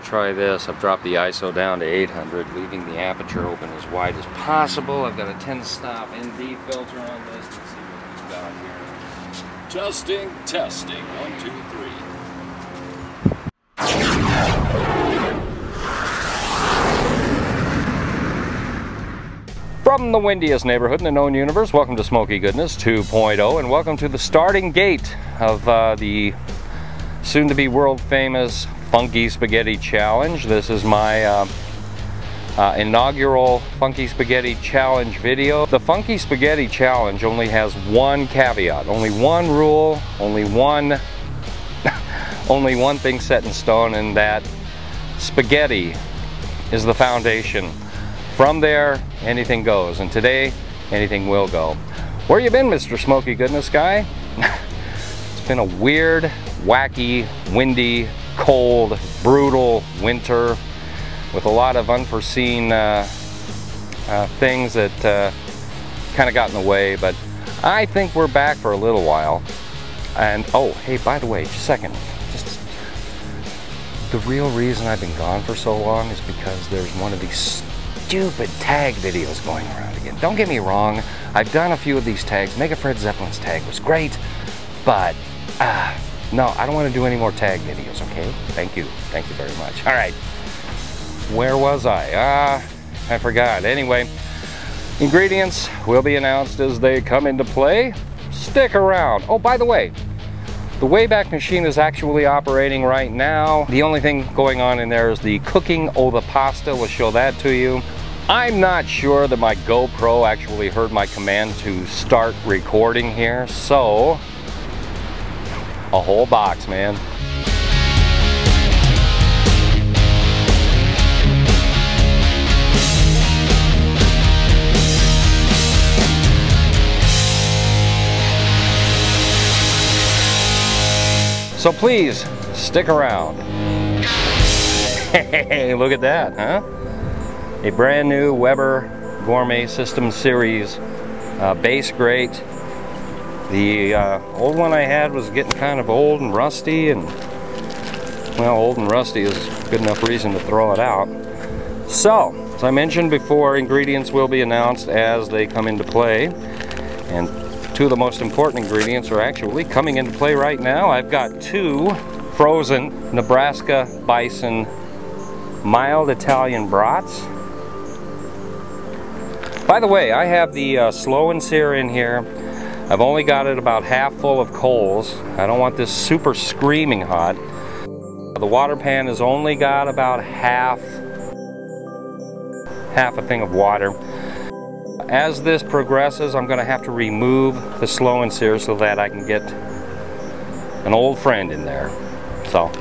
try this. I've dropped the ISO down to 800, leaving the aperture open as wide as possible. I've got a 10-stop ND filter on this. Let's see what we've got here. Testing, 1, 2, 3. From the windiest neighborhood in the known universe, welcome to Smoky Goodness 2.0, and welcome to the starting gate of the soon-to-be world-famous Funky Spaghetti Challenge. This is my inaugural Funky Spaghetti Challenge video. The Funky Spaghetti Challenge only has one caveat, only one rule, only one thing set in stone, and that spaghetti is the foundation. From there, anything goes, and today, anything will go. Where you been, Mr. Smoky Goodness guy? It's been a weird, wacky, windy, cold, brutal winter with a lot of unforeseen things that kind of got in the way, but I think we're back for a little while. And, oh, hey, by the way, just a second. The real reason I've been gone for so long is because there's one of these stupid tag videos going around again. Don't get me wrong, I've done a few of these tags. Mega Fred Zeppelin's tag was great, but no, I don't want to do any more tag videos, okay? Thank you very much. All right, where was I? I forgot. Anyway, ingredients will be announced as they come into play. Stick around. Oh, by the way, the Wayback Machine is actually operating right now. The only thing going on in there is the cooking of the pasta. We'll show that to you. I'm not sure that my GoPro actually heard my command to start recording here, so a whole box, man. So please, stick around. Hey, look at that, huh? A brand new Weber Gourmet System Series base grate. The old one I had was getting kind of old and rusty, and well, old and rusty is good enough reason to throw it out. So, as I mentioned before, ingredients will be announced as they come into play, and two of the most important ingredients are actually coming into play right now. I've got two frozen Nebraska Bison mild Italian brats. By the way, I have the slow and sear in here. I've only got it about half full of coals. I don't want this super screaming hot. The water pan has only got about half a thing of water. As this progresses, I'm going to have to remove the slow and sear so that I can get an old friend in there. So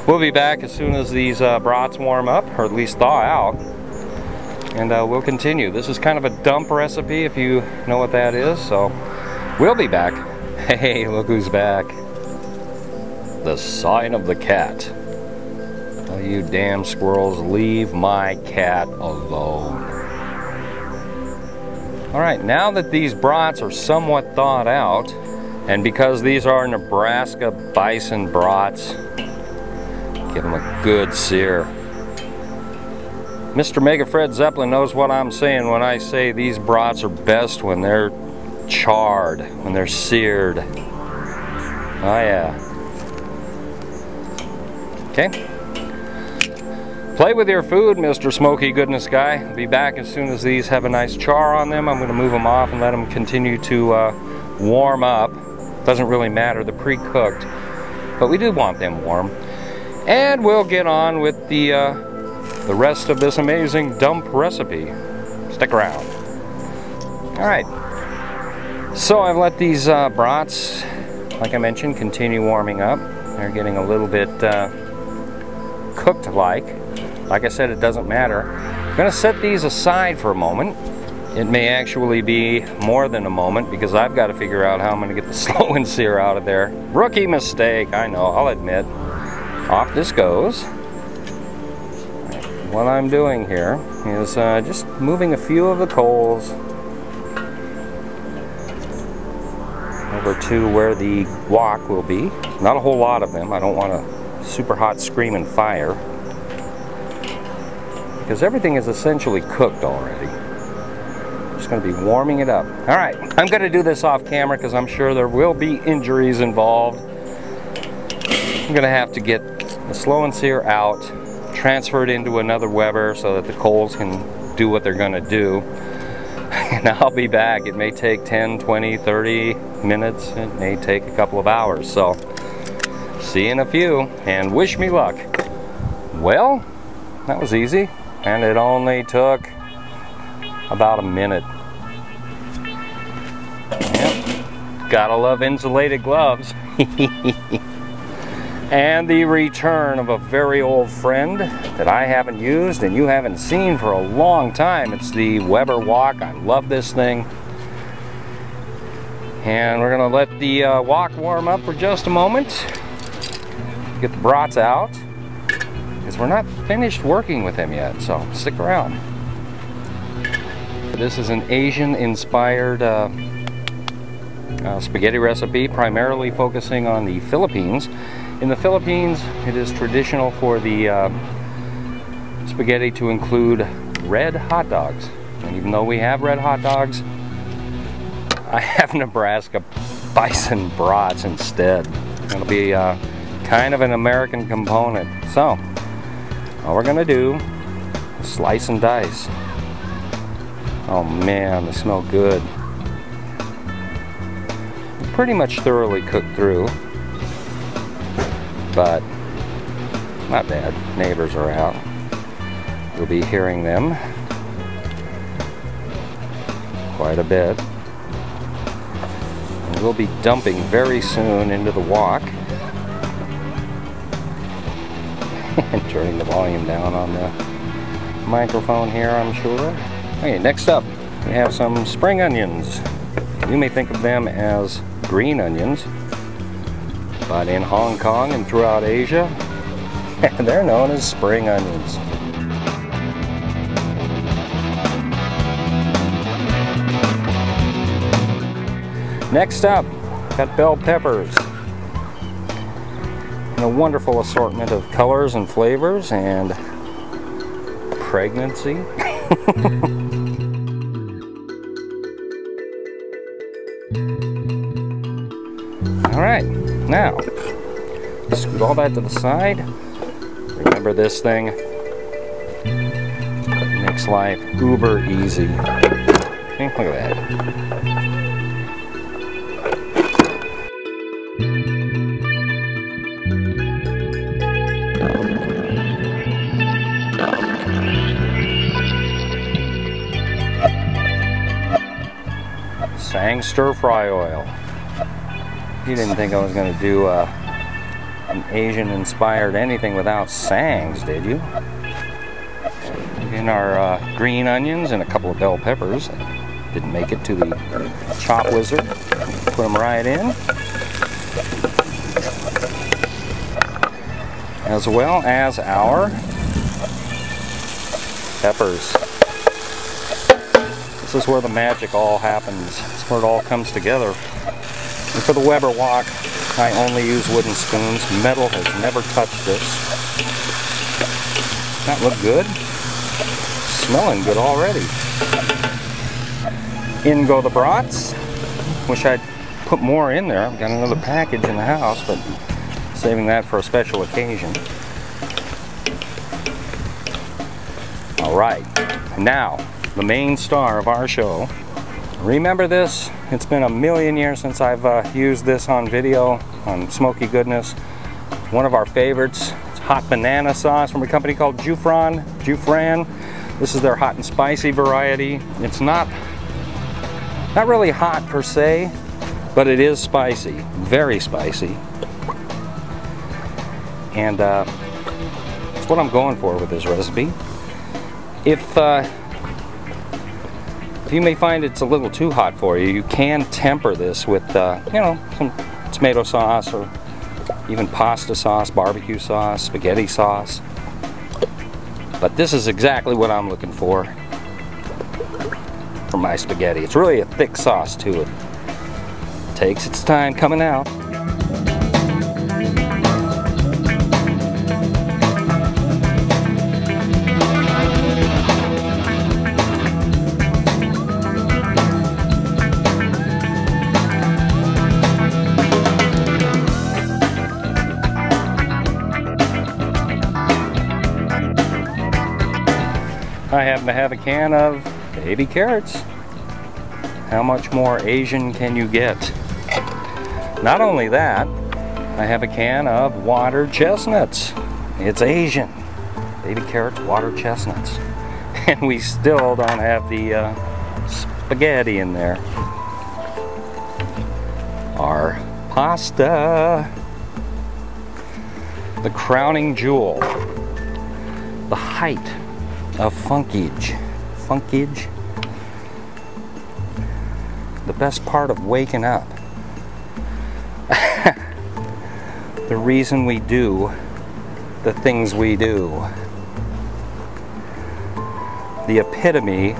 we'll be back as soon as these brats warm up, or at least thaw out, and we'll continue. This is kind of a dump recipe, if you know what that is, so we'll be back. Hey, look who's back. The sign of the cat. Oh, you damn squirrels, leave my cat alone. Alright, now that these brats are somewhat thawed out, and because these are Nebraska Bison Brats, give them a good sear. Mr. Mega Fred Zeppelin knows what I'm saying when I say these brats are best when they're charred, when they're seared. Oh yeah. Okay. Play with your food, Mr. Smoky Goodness guy. I'll be back as soon as these have a nice char on them. I'm going to move them off and let them continue to warm up. Doesn't really matter, they're pre-cooked, but we do want them warm. And we'll get on with the rest of this amazing dump recipe. Stick around. Alright, so I've let these brats, like I mentioned, continue warming up. They're getting a little bit cooked-like. Like I said, it doesn't matter. I'm going to set these aside for a moment. It may actually be more than a moment because I've got to figure out how I'm going to get the slow and sear out of there. Rookie mistake, I know, I'll admit. Off this goes. What I'm doing here is just moving a few of the coals over to where the wok will be. Not a whole lot of them. I don't want a super hot screaming fire. because everything is essentially cooked already. Just going to be warming it up. All right, I'm going to do this off camera because I'm sure there will be injuries involved. I'm going to have to get the slow and sear out, transfer it into another Weber so that the coals can do what they're going to do. And I'll be back. It may take 10, 20, 30 minutes. It may take a couple of hours. So, see you in a few, and wish me luck. Well, that was easy, and it only took about a minute. Yep. Gotta love insulated gloves. And the return of a very old friend that I haven't used and you haven't seen for a long time. It's the Weber Wok. I love this thing. And we're gonna let the wok warm up for just a moment. Get the brats out, because we're not finished working with him yet, so stick around. This is an Asian-inspired spaghetti recipe, primarily focusing on the Philippines. In the Philippines, it is traditional for the spaghetti to include red hot dogs. And even though we have red hot dogs, I have Nebraska Bison Brats instead. It'll be kind of an American component. So, all we're gonna do is slice and dice. Oh man, they smell good. Pretty much thoroughly cooked through, but not bad. Neighbors are out. You'll be hearing them quite a bit. And we'll be dumping very soon into the wok. And turning the volume down on the microphone here, I'm sure. Okay, next up, we have some spring onions. You may think of them as green onions, but in Hong Kong and throughout Asia, they're known as spring onions. Next up, got bell peppers. And a wonderful assortment of colors and flavors and pregnancy. Alright, now scoot all that to the side. Remember, this thing makes life uber easy. Okay, look at that. Sang stir-fry oil. You didn't think I was going to do an Asian-inspired anything without sangs, did you? In our green onions and a couple of bell peppers. Didn't make it to the chop wizard. Put them right in. As well as our peppers. This is where the magic all happens. It's where it all comes together. And for the Weber wok, I only use wooden spoons. Metal has never touched this. That look good? Smelling good already. In go the brats. Wish I'd put more in there. I've got another package in the house, but saving that for a special occasion. Alright, now the main star of our show. Remember this? It's been a million years since I've used this on video, on smoky goodness. One of our favorites. It's hot banana sauce from a company called Jufran. This is their hot and spicy variety. It's not really hot per se, but it is spicy, very spicy. And that's what I'm going for with this recipe. If you may find it's a little too hot for you, you can temper this with, you know, some tomato sauce or even pasta sauce, barbecue sauce, spaghetti sauce. But this is exactly what I'm looking for my spaghetti. It's really a thick sauce to it. Takes its time coming out. I happen to have a can of baby carrots. How much more Asian can you get? Not only that, I have a can of watered chestnuts. It's Asian. Baby carrots, watered chestnuts. And we still don't have the spaghetti in there. Our pasta. The crowning jewel. The height of funkage. Funkage. The best part of waking up. The reason we do the things we do. The epitome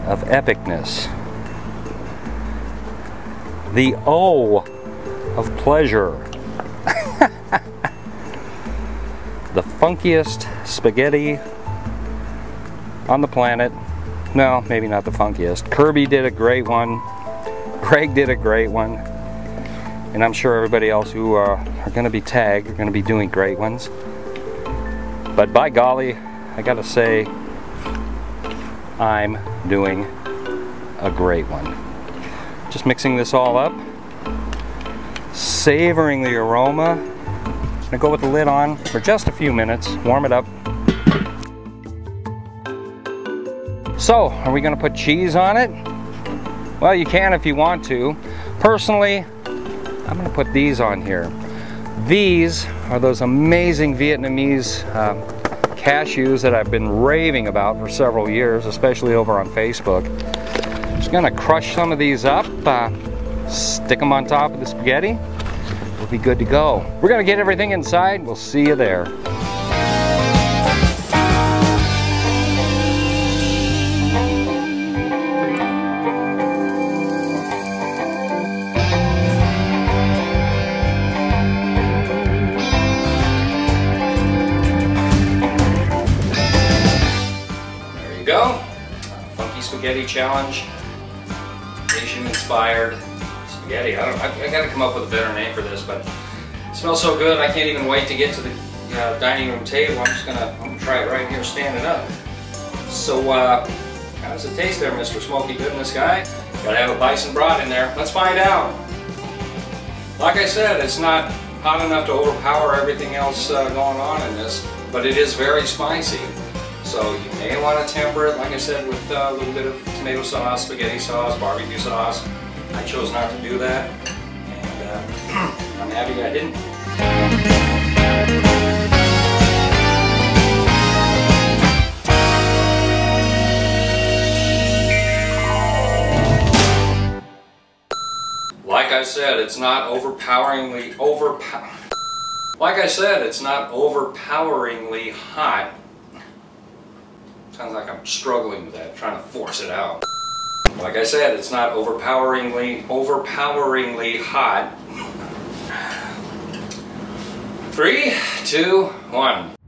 of epicness. The O of pleasure. The funkiest spaghetti on the planet. No, maybe not the funkiest. Kirby did a great one. Greg did a great one. And I'm sure everybody else who are going to be tagged are going to be doing great ones. But by golly, I gotta say, I'm doing a great one. Just mixing this all up. Savoring the aroma. I'm gonna go with the lid on for just a few minutes. Warm it up. So, are we gonna put cheese on it? Well, you can if you want to. Personally, I'm gonna put these on here. These are those amazing Vietnamese cashews that I've been raving about for several years, especially over on Facebook. Just gonna crush some of these up, stick them on top of the spaghetti. We'll be good to go. We're gonna get everything inside. We'll see you there. Go. Funky spaghetti challenge. Asian inspired spaghetti. I gotta come up with a better name for this, but it smells so good I can't even wait to get to the dining room table. I'm gonna try it right here standing up. So how does it taste there, Mr. Smoky Goodness guy? Gotta have a bison brat in there. Let's find out. Like I said, it's not hot enough to overpower everything else going on in this, but it is very spicy. So you may want to temper it, like I said, with a little bit of tomato sauce, spaghetti sauce, barbecue sauce. I chose not to do that, and I'm happy I didn't. Like I said, it's not overpoweringly Like I said, it's not overpoweringly hot. Sounds like I'm struggling with that, trying to force it out. Like I said, it's not overpoweringly hot. 3, 2, 1.